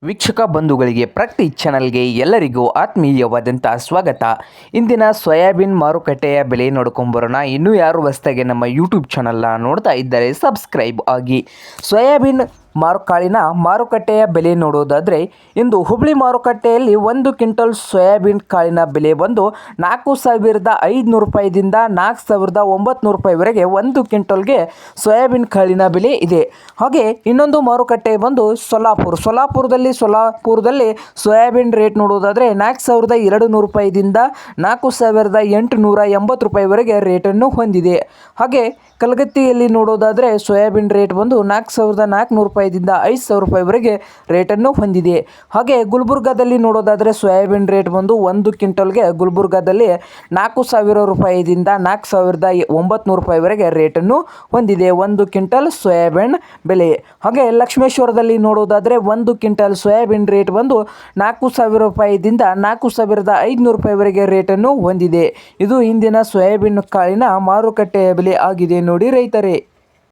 ವೀಕ್ಷಕ ಬಂಧುಗಳಿಗೆ ಪ್ರತಿ ಚಾನಲ್ಗೆ ಎಲ್ಲರಿಗೂ ಆತ್ಮೀಯವಾದಂಥ ಸ್ವಾಗತ. ಇಂದಿನ ಸೋಯಾಬೀನ್ ಮಾರುಕಟ್ಟೆಯ ಬೆಲೆ ನೋಡ್ಕೊಂಬರೋಣ. ಇನ್ನೂ ಯಾರು ಹೊಸದಾಗಿ ನಮ್ಮ ಯೂಟ್ಯೂಬ್ ಚಾನಲ್ನ ನೋಡ್ತಾ ಇದ್ದರೆ ಸಬ್ಸ್ಕ್ರೈಬ್ ಆಗಿ. ಸೋಯಾಬೀನ್ ಕಾಳಿನ ಮಾರುಕಟ್ಟೆಯ ಬೆಲೆ ನೋಡೋದಾದರೆ ಇಂದು ಹುಬ್ಳಿ ಮಾರುಕಟ್ಟೆಯಲ್ಲಿ 1 ಕ್ವಿಂಟಲ್ ಸೋಯಾಬೀನ್ ಕಾಳಿನ ಬೆಲೆ ಬಂದು 4,500 ರೂಪಾಯಿದಿಂದ 4,900 ರೂಪಾಯಿವರೆಗೆ 1 ಕ್ವಿಂಟಲ್ಗೆ ಸೋಯಾಬೀನ್ ಕಾಳಿನ ಬೆಲೆ ಇದೆ. ಹಾಗೆ ಇನ್ನೊಂದು ಮಾರುಕಟ್ಟೆ ಬಂದು ಸೊಲ್ಲಾಪುರದಲ್ಲಿ ಸೋಯಾಬೀನ್ ರೇಟ್ ನೋಡೋದಾದರೆ 4,200 ರೂಪಾಯಿದಿಂದ 4,880 ರೂಪಾಯಿವರೆಗೆ ರೇಟನ್ನು ಹೊಂದಿದೆ. ಹಾಗೆ ಕಲಗತ್ತಿಯಲ್ಲಿ ನೋಡೋದಾದರೆ ಸೋಯಾಬೀನ್ ರೇಟ್ ಬಂದು 4,400 ರೂಪಾಯಿದಿಂದ 5,000 ರೂಪಾಯಿವರೆಗೆ ರೇಟನ್ನು ಹೊಂದಿದೆ. ಹಾಗೆ ಗುಲ್ಬರ್ಗಾದಲ್ಲಿ ನೋಡೋದಾದರೆ ಸೋಯಾಬೀನ್ ರೇಟ್ ಬಂದು 1 ಕ್ವಿಂಟಲ್ಗೆ ಗುಲ್ಬರ್ಗಾದಲ್ಲಿ 4,000 ರೂಪಾಯಿದಿಂದ 4,900 ರೂಪಾಯಿವರೆಗೆ ರೇಟನ್ನು ಹೊಂದಿದೆ 1 ಕ್ವಿಂಟಲ್ ಸೋಯಾಬೀನ್ ಬೆಲೆ. ಹಾಗೆ ಲಕ್ಷ್ಮೇಶ್ವರದಲ್ಲಿ ನೋಡೋದಾದರೆ 1 ಕ್ವಿಂಟಲ್ ಸೋಯಾಬೀನ್ ರೇಟ್ ಬಂದು 4,000 ರೂಪಾಯಿದಿಂದ 4,500 ರೂಪಾಯಿವರೆಗೆ ರೇಟನ್ನು ಹೊಂದಿದೆ. ಇದು ಇಂದಿನ ಸೋಯಾಬೀನ್ ಕಾಳಿನ ಮಾರುಕಟ್ಟೆಯ ಬೆಲೆ ಆಗಿದೆ ನೋಡಿ ರೈತರೇ.